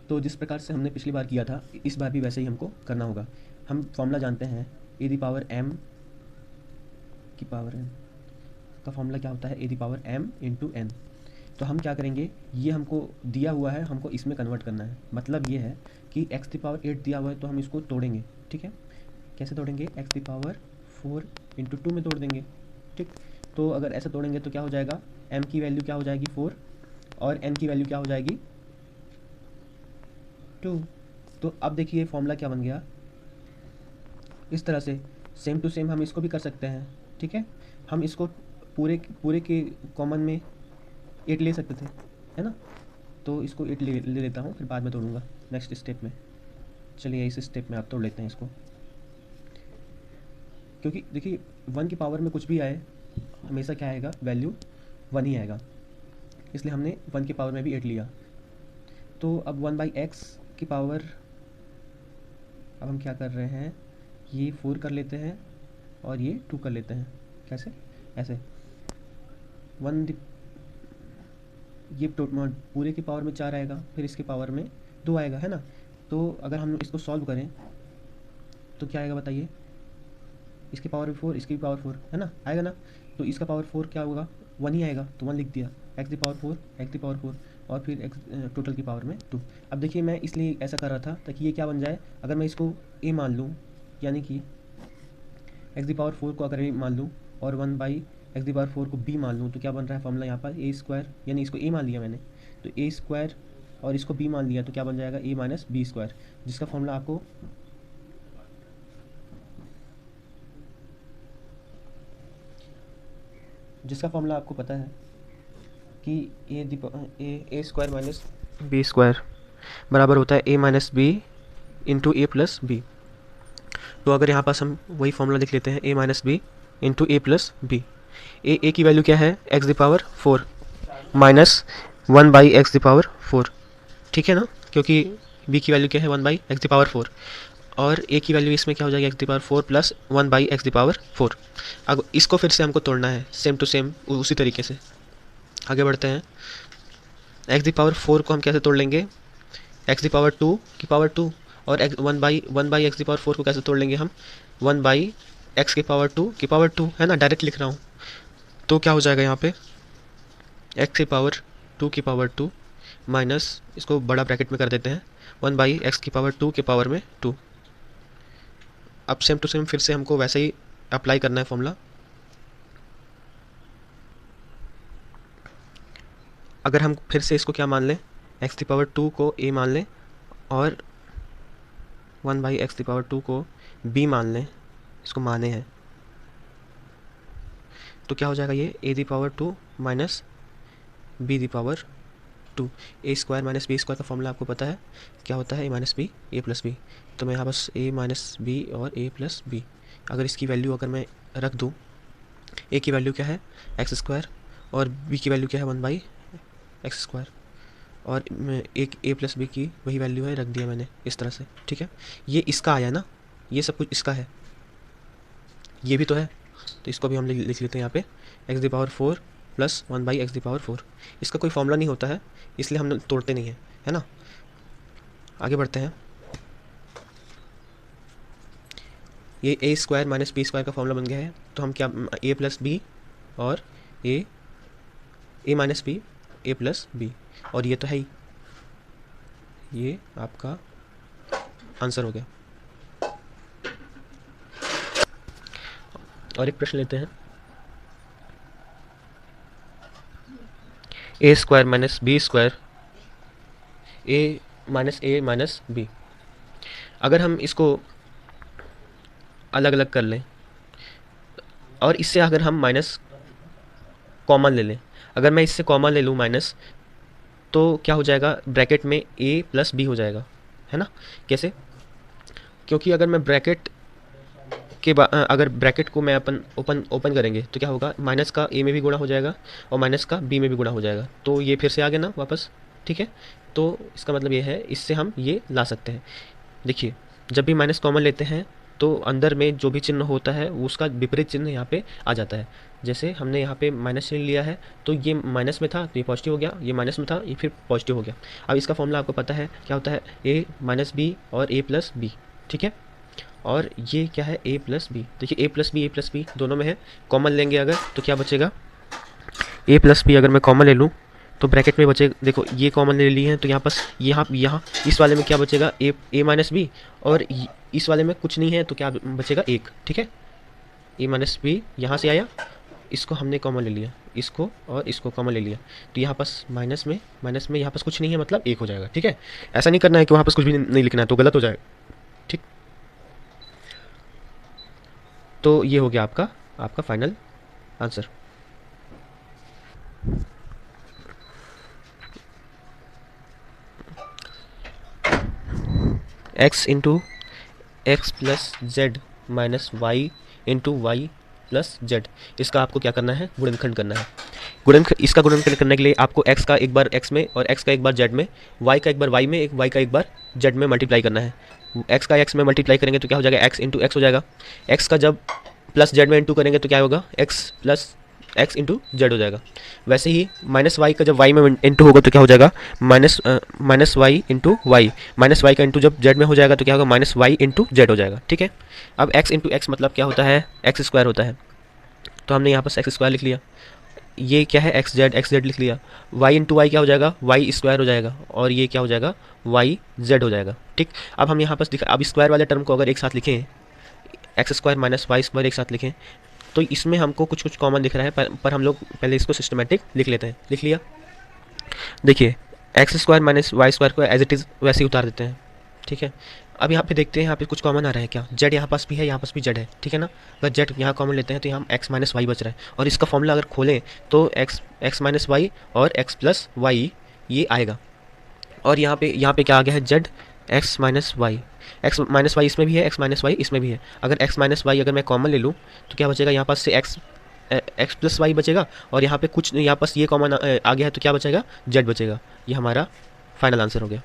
तो जिस प्रकार से हमने पिछली बार किया था इस बार भी वैसे ही हमको करना होगा। हम फॉर्मूला जानते हैं ए दी पावर m की पावर n का फॉर्मूला क्या होता है, A the power m into n। तो हम क्या करेंगे, ये हमको दिया हुआ है, हमको इसमें कन्वर्ट करना है। मतलब ये है कि x दी पावर 8 दिया हुआ है तो हम इसको तोड़ेंगे, ठीक है। कैसे तोड़ेंगे, x दी पावर 4 इंटू 2 में तोड़ देंगे, ठीक। तो अगर ऐसा तोड़ेंगे तो क्या हो जाएगा, m की वैल्यू क्या हो जाएगी 4 और n की वैल्यू क्या हो जाएगी 2। तो अब देखिए फॉर्मूला क्या बन गया, इस तरह से सेम टू सेम हम इसको भी कर सकते हैं, ठीक है। हम इसको पूरे पूरे के कॉमन में 8 ले सकते थे, है ना। तो इसको 8 ले लेता हूँ, फिर बाद में तोड़ूंगा नेक्स्ट स्टेप में। चलिए इस स्टेप में आप तोड़ लेते हैं इसको, क्योंकि देखिए 1 की पावर में कुछ भी आए हमेशा क्या आएगा, वैल्यू 1 ही आएगा, इसलिए हमने 1 की पावर में भी 8 लिया। तो अब 1/x की पावर, अब हम क्या कर रहे हैं, ये 4 कर लेते हैं और ये 2 कर लेते हैं। कैसे, ऐसे 1 ये पूरे की पावर में 4 आएगा, फिर इसके पावर में 2 आएगा, है ना। तो अगर हम इसको सॉल्व करें तो क्या आएगा बताइए, इसकी पावर भी 4, इसकी भी पावर 4, है ना, आएगा ना। तो इसका पावर 4 क्या होगा, 1 ही आएगा, तो 1 लिख दिया, x the power 4, x the power 4 और फिर x टोटल की पावर में 2। अब देखिए मैं इसलिए ऐसा कर रहा था ताकि ये क्या बन जाए, अगर मैं इसको a मान लूँ, यानी कि x दी पावर 4 को अगर a मान लूँ और 1/x दी पावर 4 को b मान लूँ, तो क्या बन रहा है फॉर्मूला यहाँ पर, a², यानी इसको a मान लिया मैंने, तो a² और इसको b मान लिया, तो क्या बन जाएगा a माइनस b², जिसका फॉर्मूला आपको पता है कि a² माइनस b² बराबर होता है a minus b into A plus b. तो अगर यहाँ पास हम वही फॉर्मूला लिख लेते हैं, a minus B into A plus B. A की वैल्यू क्या है, x the power 4 minus 1/x the power 4, ठीक है ना, क्योंकि b की वैल्यू क्या है 1/x दी पावर 4 और a की वैल्यू इसमें क्या हो जाएगी x the power 4 plus 1/x the power 4। अब इसको फिर से हमको तोड़ना है सेम टू सेम उसी तरीके से। आगे बढ़ते हैं, x दी पावर 4 को हम कैसे तोड़ लेंगे, x दी पावर 2 की पावर 2 और 1/x दी पावर 4 को कैसे तोड़ लेंगे हम, 1/x की पावर 2 की पावर 2, है ना, डायरेक्ट लिख रहा हूँ। तो क्या हो जाएगा यहाँ पे, x की पावर 2 की पावर 2 माइनस, इसको बड़ा ब्रैकेट में कर देते हैं, 1/x की पावर 2 के पावर में 2। अब सेम टू सेम फिर से हमको वैसे ही अप्लाई करना है फॉर्मूला। अगर हम फिर से इसको क्या मान लें, x की पावर 2 को a मान लें और 1/x की पावर 2 को b मान लें, इसको माने हैं, तो क्या हो जाएगा ये a the power 2 minus b the power 2। a² minus b² का फॉर्मूला आपको पता है क्या होता है, a minus B a plus b. तो मैं यहाँ बस a माइनस बी और a प्लस बी, अगर इसकी वैल्यू अगर मैं रख दूँ, a की वैल्यू क्या है x² और b की वैल्यू क्या है 1/x² और एक a प्लस बी की वही वैल्यू है, रख दिया मैंने इस तरह से, ठीक है। ये इसका आया ना, ये सब कुछ इसका है, ये भी तो है, तो इसको भी हम लिख लेते हैं यहाँ पे x the power 4 plus 1/x the power 4। इसका कोई फॉर्मूला नहीं होता है, इसलिए हम तोड़ते नहीं हैं, है ना। आगे बढ़ते हैं, ये a² माइनस b² का फॉर्मूला बन गया है, तो हम क्या a प्लस बी और a minus b a plus b, और ये तो है ही, ये आपका आंसर हो गया। और एक प्रश्न लेते हैं, a² minus b² a minus B, अगर हम इसको अलग अलग कर लें और इससे अगर हम माइनस कॉमन ले लें, अगर मैं इससे कॉमन ले लूँ माइनस, तो क्या हो जाएगा, ब्रैकेट में a प्लस बी हो जाएगा, है ना। कैसे, क्योंकि अगर मैं ब्रैकेट अगर ब्रैकेट को मैं अपन ओपन करेंगे तो क्या होगा, माइनस का a में भी गुणा हो जाएगा और माइनस का b में भी गुणा हो जाएगा, तो ये फिर से आ गया ना वापस, ठीक है। तो इसका मतलब ये है, इससे हम ये ला सकते हैं। देखिए जब भी माइनस कॉमन लेते हैं तो अंदर में जो भी चिन्ह होता है वो उसका विपरीत चिन्ह यहाँ पे आ जाता है। जैसे हमने यहाँ पे माइनस चिन्ह लिया है तो ये माइनस में था तो ये पॉजिटिव हो गया, ये माइनस में था ये फिर पॉजिटिव हो गया। अब इसका फॉर्मूला आपको पता है क्या होता है, ए माइनस बी और ए प्लस बी, ठीक है। और ये क्या है, ए प्लस बी। देखिए ए प्लस बी दोनों में है, कॉमन लेंगे अगर तो क्या बचेगा, ए प्लस बी अगर मैं कॉमन ले लूँ तो ब्रैकेट में बचेगा, देखो ये कॉमन ले लिए हैं तो यहाँ पास यहाँ इस वाले में क्या बचेगा, ए माइनस बी, और इस वाले में कुछ नहीं है तो क्या बचेगा, एक, ठीक है। ए माइनस बी यहाँ से आया, इसको हमने कॉमन ले लिया, इसको और इसको कॉमन ले लिया, तो यहाँ पास माइनस में यहाँ पास कुछ नहीं है मतलब एक हो जाएगा, ठीक है। ऐसा नहीं करना है कि वहाँ पास कुछ भी नहीं लिखना है तो गलत हो जाएगा, ठीक। तो ये हो गया आपका final answer. x into x plus z minus y into y plus z, इसका आपको क्या करना है, गुणनखंड करना है। इसका गुणनखंड करने के लिए आपको x का एक बार x में और x का एक बार z में, y का एक बार y में, y का एक बार z में मल्टीप्लाई करना है। x का x में मल्टीप्लाई करेंगे तो क्या हो जाएगा, x इंटू एक्स हो जाएगा। x का जब प्लस z में इंटू करेंगे तो क्या होगा, x plus x into Z हो जाएगा। वैसे ही माइनस वाई का जब वाई में इंटू होगा तो क्या हो जाएगा, minus y into y, minus y का इंटू जब जेड में हो जाएगा तो क्या होगा, माइनस वाई इंटू जेड हो जाएगा, ठीक है। अब एक्स इंटू एक्स मतलब क्या होता है, एक्स स्क्वायर होता है, तो हमने यहाँ पर एक्स स्क्वायर लिख लिया। ये क्या है, एक्स जेड लिख लिया। वाई इंटू वाई क्या हो जाएगा, वाई स्क्वायर हो जाएगा, और ये क्या हो जाएगा, वाई जेड हो जाएगा, ठीक। अब हम यहाँ पर अब स्क्वायर वाले टर्म को अगर एक साथ लिखें, x square minus y square एक साथ लिखें तो इसमें हमको कुछ कुछ कॉमन दिख रहा है, पर हम लोग पहले इसको सिस्टमेटिक लिख लेते हैं। लिख लिया, देखिए x square minus y square को एज इट इज़ वैसे ही उतार देते हैं, ठीक है। अब यहाँ पे देखते हैं यहाँ पे कुछ कॉमन आ रहा है क्या, जेड यहाँ पास भी है, यहाँ पास भी जेड है, ठीक है ना। अगर जेड यहाँ कॉमन लेते हैं तो यहाँ एक्स माइनस वाई बच रहा है, और इसका फॉर्मूला अगर खोलें तो एक्स माइनस वाई और एक्स प्लस वाई ये आएगा, और यहाँ पे क्या आ गया है, z x minus y, x minus y इसमें भी है, एक्स माइनस वाई इसमें भी है। अगर एक्स माइनस वाई अगर मैं कॉमन ले लूँ तो क्या बचेगा, यहाँ पास से एक्स प्लस वाई बचेगा, और यहाँ पे कुछ यहाँ पास ये कॉमन आ गया है तो क्या बचेगा, जेड बचेगा। ये हमारा फाइनल आंसर हो गया।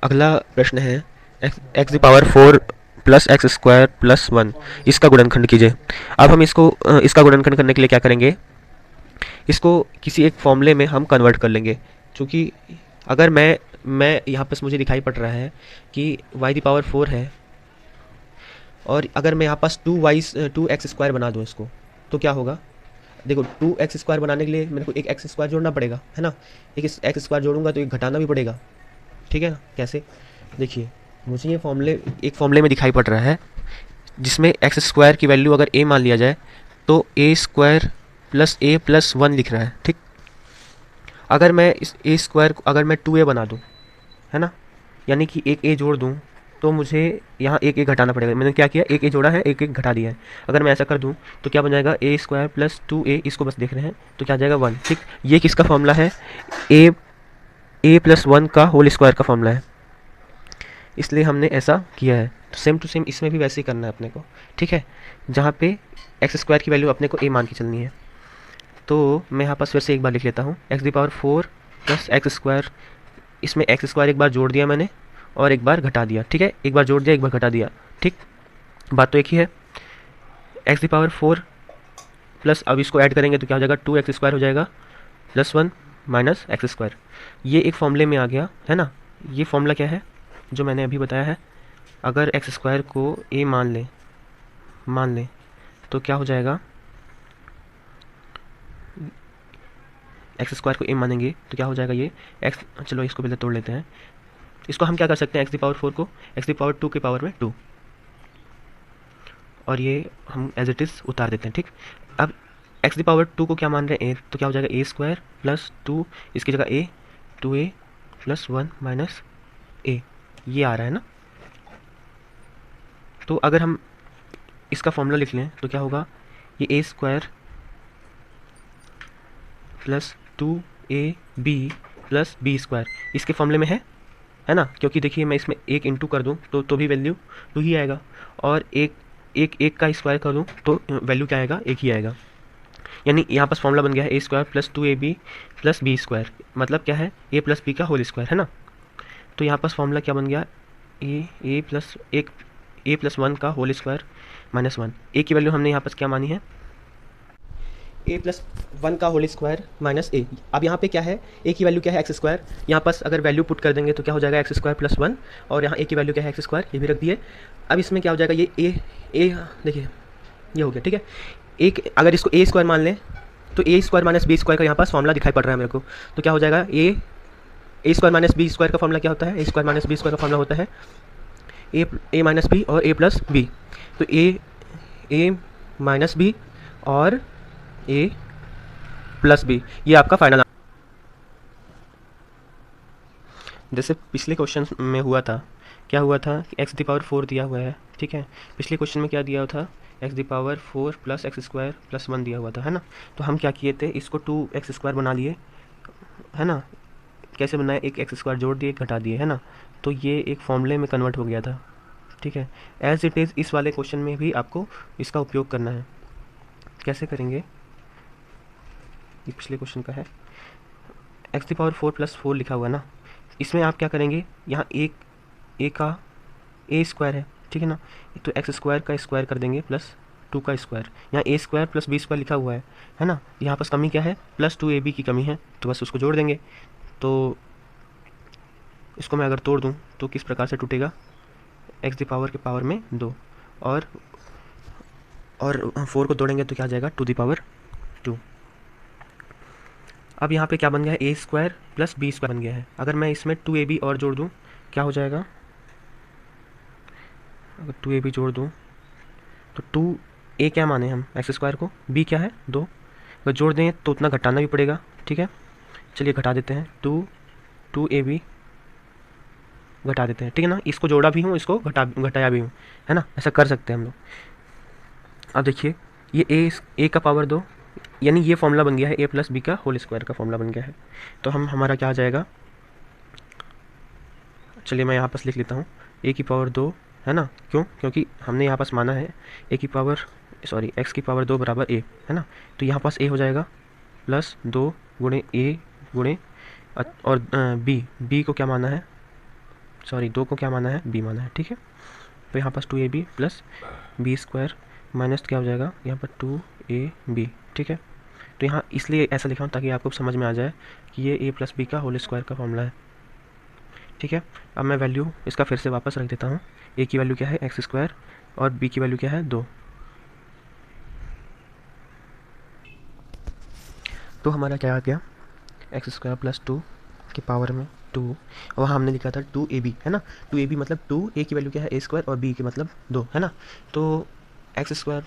अगला प्रश्न है x the power 4 plus x square plus 1, इसका गुणनखंड कीजिए। अब हम इसका गुणनखंड करने के लिए क्या करेंगे, इसको किसी एक फॉर्मूले में हम कन्वर्ट कर लेंगे। क्योंकि अगर मैं यहाँ पर मुझे दिखाई पड़ रहा है कि y दी पावर 4 है, और अगर मैं यहाँ पास 2 एक्स स्क्वायर बना दूँ इसको तो क्या होगा, देखो 2 एक्स स्क्वायर बनाने के लिए मेरे को एक एक्स स्क्वायर जोड़ना पड़ेगा, है ना। एक एक्स स्क्वायर जोड़ूंगा तो एक घटाना भी पड़ेगा, ठीक है ना। कैसे, देखिए मुझे ये एक फॉर्मूले में दिखाई पड़ रहा है जिसमें एक्स स्क्वायर की वैल्यू अगर a मान लिया जाए तो a square plus a plus 1 लिख रहा है, ठीक। अगर मैं इस a स्क्वायर को अगर मैं 2a बना दूँ, है ना, यानी कि एक a जोड़ दूँ तो मुझे यहाँ एक घटाना पड़ेगा। मैंने क्या किया, एक a जोड़ा है, एक घटा दिया है। अगर मैं ऐसा कर दूँ तो क्या बन जाएगा, a स्क्वायर प्लस 2a, इसको बस देख रहे हैं तो क्या आ जाएगा 1, ठीक। ये किसका फॉर्मूला है, a प्लस 1 का होल स्क्वायर का फॉर्मूला है, इसलिए हमने ऐसा किया है। तो सेम टू सेम इसमें भी वैसे ही करना है अपने को, ठीक है। जहाँ पे एक्स स्क्वायर की वैल्यू अपने को a मान के चलनी है, तो मैं यहाँ पास फिर से एक बार लिख लेता हूँ, एक्स दी पावर 4 प्लस एक्स स्क्वायर, इसमें एक्स स्क्वायर एक बार जोड़ दिया मैंने और एक बार घटा दिया, ठीक है। एक बार जोड़ दिया, एक बार घटा दिया, ठीक, बात तो एक ही है। एक्स दी पावर 4 प्लस, अब इसको ऐड करेंगे तो क्या हो जाएगा, 2 एक्स स्क्वायर हो जाएगा प्लस 1 माइनस एक्स स्क्वायर। ये एक फॉर्मूले में आ गया, है ना। ये फॉर्मूला क्या है जो मैंने अभी बताया है, अगर एक्स स्क्वायर को a मान लें तो क्या हो जाएगा, एक्स स्क्वायर को a मानेंगे तो क्या हो जाएगा, ये एक्स, चलो इसको पहले तोड़ लेते हैं। इसको हम क्या कर सकते हैं, एक्स दी पावर 4 को एक्स दी पावर 2 के पावर में 2, और ये हम एज इट इज़ उतार देते हैं, ठीक। अब एक्स दी पावर 2 को क्या मान रहे हैं, a, तो क्या हो जाएगा a स्क्वायर प्लस 2, इसकी जगह a 2a plus 1 minus a, ये आ रहा है ना। तो अगर हम इसका फॉर्मूला लिख लें तो क्या होगा, ये a square plus 2ab plus b square इसके फॉर्मूले में है ना। क्योंकि देखिए मैं इसमें एक इंटू कर दूँ तो भी वैल्यू 2 ही आएगा, और एक का स्क्वायर कर दूँ तो वैल्यू क्या आएगा, 1 ही आएगा। यानी यहाँ पास फॉर्मूला बन गया है a square plus 2ab plus b square, मतलब क्या है, a प्लस b का होल स्क्वायर, है ना। तो यहाँ पास फॉर्मूला क्या बन गया, ए प्लस एक ए प्लस वन का होल स्क्वायर माइनस वन। ए की वैल्यू हमने यहाँ पास क्या मानी है, ए प्लस वन का होल स्क्वायर माइनस ए। अब यहाँ पे क्या है, ए की वैल्यू क्या है एक्स स्क्वायर, यहाँ पास अगर वैल्यू पुट कर देंगे तो क्या हो जाएगा एक्स स्क्वायर प्लस वन, और यहाँ ए की वैल्यू क्या है एक्स स्क्वायर, ये भी रख दिए। अब इसमें क्या हो जाएगा, ये ए देखिए ये हो गया, ठीक है। एक अगर इसको ए स्क्वायर मान लें तो ए स्क्वायर माइनस बी स्क्वायर का यहाँ पास फॉर्मूला दिखाई पड़ रहा है मेरे को, तो क्या हो जाएगा, ए स्क्वायर माइनस बी स्क्वायर का फॉर्मूला क्या होता है, ए स्क्वायर माइनस बी स्क्वायर का फॉर्मूला होता है ए माइनस बी और ए प्लस बी। तो ए माइनस बी और ए प्लस बी, ये आपका फाइनल। जैसे पिछले क्वेश्चन में हुआ था, क्या हुआ था, एक्स दी पावर 4 दिया हुआ है, ठीक है। पिछले क्वेश्चन में क्या दिया हुआ था, एक्स दी power 4 plus x square plus 1 दिया हुआ था, है ना। तो हम क्या किए थे, इसको 2x स्क्वायर बना लिए, है ना। कैसे बनाए, एक एक्स स्क्वायर जोड़ दिए, एक घटा दिए, है ना। तो ये एक फॉर्मूले में कन्वर्ट हो गया था, ठीक है। एज इट इज़ इस वाले क्वेश्चन में भी आपको इसका उपयोग करना है। कैसे करेंगे, ये पिछले क्वेश्चन का है, एक्स दी पावर 4 प्लस 4 लिखा हुआ है ना, इसमें आप क्या करेंगे, यहाँ ए का ए स्क्वायर है, ठीक है ना, तो एक्स स्क्वायर का स्क्वायर कर देंगे प्लस 2 का स्क्वायर। यहाँ ए स्क्वायर प्लस बी स्क्वायर लिखा हुआ है ना। यहाँ पास कमी क्या है, प्लस 2ab की कमी है, तो बस उसको जोड़ देंगे। तो इसको मैं अगर तोड़ दूँ तो किस प्रकार से टूटेगा, एक्स दी पावर के पावर में 2 और 4 को तोड़ेंगे तो क्या आ जाएगा, 2 दी पावर 2। अब यहाँ पे क्या बन गया है, ए स्क्वायर प्लस बी स्क्वायर बन गया है। अगर मैं इसमें 2ab और जोड़ दूँ क्या हो जाएगा, अगर 2ab जोड़ दूँ तो 2a क्या माने हम एक्स स्क्वायर को, b क्या है 2, अगर जोड़ दें तो उतना घटाना भी पड़ेगा, ठीक है। चलिए घटा देते हैं, 2ab घटा देते हैं, ठीक है ना। इसको जोड़ा भी हूँ, इसको घटाया भी हूँ, है ना, ऐसा कर सकते हैं हम लोग। अब देखिए ये ए का पावर 2, यानी ये फॉर्मूला बन गया है, ए प्लस बी का होल स्क्वायर का फॉर्मूला बन गया है। तो हमारा क्या आ जाएगा, चलिए मैं यहाँ पास लिख लेता हूँ, ए की पावर 2, है ना। क्यों, क्योंकि हमने यहाँ पास माना है एक्स की पावर 2 बराबर ए, है ना। तो यहाँ पास ए हो जाएगा प्लस 2 गुणे ए गुणे और बी को क्या माना है, 2 को क्या माना है, बी माना है, ठीक है। तो यहाँ पास 2ab plus B square minus क्या हो जाएगा, यहाँ पर 2ab, ठीक है। तो यहाँ इसलिए ऐसा लिखा हूँ ताकि आपको समझ में आ जाए कि ये ए प्लस बी का होल स्क्वायर का फॉर्मूला है, ठीक है। अब मैं वैल्यू इसका फिर से वापस रख देता हूँ, ए की वैल्यू क्या है एक्स स्क्वायर और बी की वैल्यू क्या है 2। तो हमारा क्या आ गया, एक्स स्क्वायर प्लस 2 की पावर में 2, और वहाँ हमने लिखा था 2ab, है ना। 2ab मतलब 2, ए की वैल्यू क्या है ए स्क्वायर और बी के मतलब 2, है ना। तो एक्स स्क्वायर,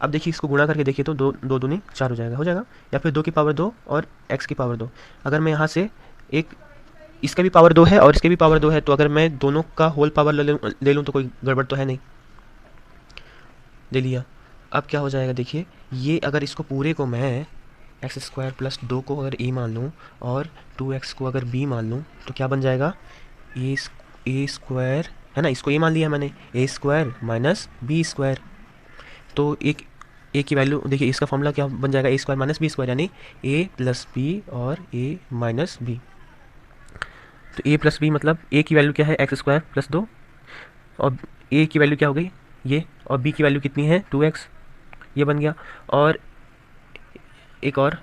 अब देखिए इसको गुणा करके देखिए तो 2 दूनी 4 हो जाएगा, या फिर 2 की पावर 2 और एक्स की पावर 2। अगर मैं यहाँ से एक इसका भी पावर 2 है और इसके भी पावर 2 है, तो अगर मैं दोनों का होल पावर ले लूँ तो कोई गड़बड़ तो है नहीं, ले लिया। अब क्या हो जाएगा, देखिए ये अगर इसको पूरे को मैं एक्स स्क्वायर प्लस 2 को अगर ए मान लूँ और 2x को अगर b मान लूँ तो क्या बन जाएगा, ए स्क्वायर, है ना, इसको ए मान लिया मैंने, ए स्क्वायर माइनस बी स्क्वायर। तो एक ए की वैल्यू देखिए, इसका फॉर्मूला क्या बन जाएगा, ए स्क्वायर माइनस बी स्क्वायर, यानी ए प्लस बी और ए माइनस बी। तो ए प्लस बी मतलब ए की वैल्यू क्या है एक्स स्क्वायर प्लस 2, और ए की वैल्यू क्या हो गई ये, और बी की वैल्यू कितनी है 2x, ये बन गया। और एक और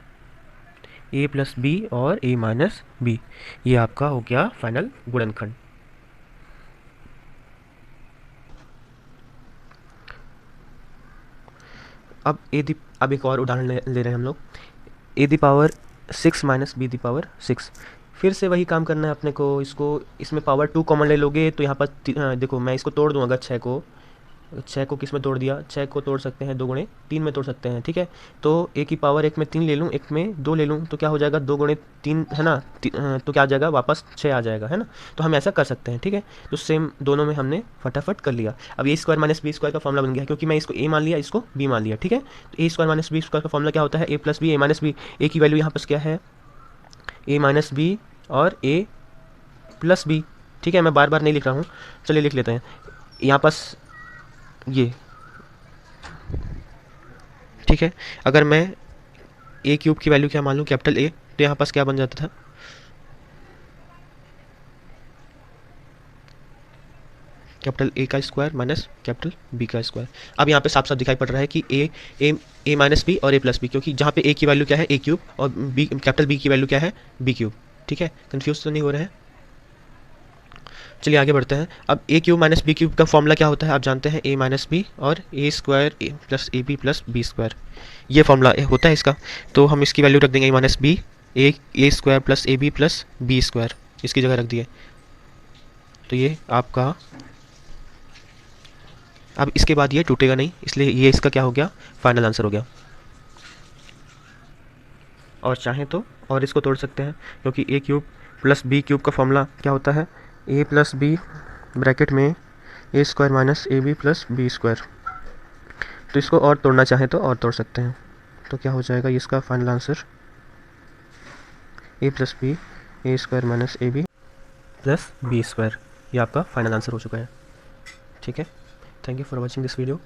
ए प्लस बी और ए माइनस बी, ये आपका हो गया फाइनल गुणनखंड। अब एक और उदाहरण ले रहे हैं हम लोग, A the power 6 minus B the power 6। फिर से वही काम करना है अपने को, इसमें पावर 2 कॉमन ले लोगे तो यहाँ पर देखो मैं इसको तोड़ दूँ, अगर 6 को किस में तोड़ दिया, 6 को तोड़ सकते हैं 2 गुणे 3 में तोड़ सकते हैं, ठीक है। तो ए की पावर 1 में 3 ले लूँ, 1 में 2 ले लूँ, तो क्या हो जाएगा 2 गुणे 3, है ना, तो क्या आ जाएगा वापस 6 आ जाएगा, है ना। तो हम ऐसा कर सकते हैं, ठीक है। तो सेम दोनों में हमने फटाफट कर लिया। अब ए स्क्वायर माइनस बी स्क्वायर का फॉर्मूला बन गया, क्योंकि मैं इसको ए मान लिया, इसको बी मान लिया, ठीक है। तो ए स्क्वायर माइनस बी स्क्वायर का फॉर्मूला क्या होता है, A plus B A minus B. A की वैल्यू यहाँ पर क्या है, ए माइनस बी और ए प्लस बी, ठीक है। मैं बार बार नहीं लिख रहा हूँ, चलिए लिख लेते हैं। यहाँ पास ये, ठीक है। अगर मैं ए क्यूब की वैल्यू क्या मान लूँ, कैपिटल ए, तो यहाँ पास क्या बन जाता था, कैपिटल ए का स्क्वायर माइनस कैपिटल बी का स्क्वायर। अब यहाँ पे साफ साफ दिखाई पड़ रहा है कि ए माइनस बी और ए प्लस बी, क्योंकि जहाँ पे ए की वैल्यू क्या है ए क्यूब और बी कैपिटल बी की वैल्यू क्या है बी क्यूब। ठीक है, कन्फ्यूज तो नहीं हो रहे हैं। चलिए आगे बढ़ते हैं। अब ए क्यूब माइनस बी क्यूब का फॉर्मूला क्या होता है आप जानते हैं, ए माइनस बी और A square A plus A B plus B square, ये फॉर्मूला होता है इसका। तो हम इसकी वैल्यू रख देंगे A minus B A square plus A B plus B square, इसकी जगह रख दिए। तो ये आपका, अब इसके बाद ये टूटेगा नहीं, इसलिए ये इसका क्या हो गया, फाइनल आंसर हो गया। और चाहें तो और इसको तोड़ सकते हैं, क्योंकि A cube plus B cube का फॉर्मूला क्या होता है, ए प्लस बी ब्रैकेट में A square minus A B plus B square. तो इसको और तोड़ना चाहें तो और तोड़ सकते हैं। तो क्या हो जाएगा इसका final answer, a plus B A square minus A B plus B square, ये आपका फाइनल आंसर हो चुका है। ठीक है, thank you for watching this video.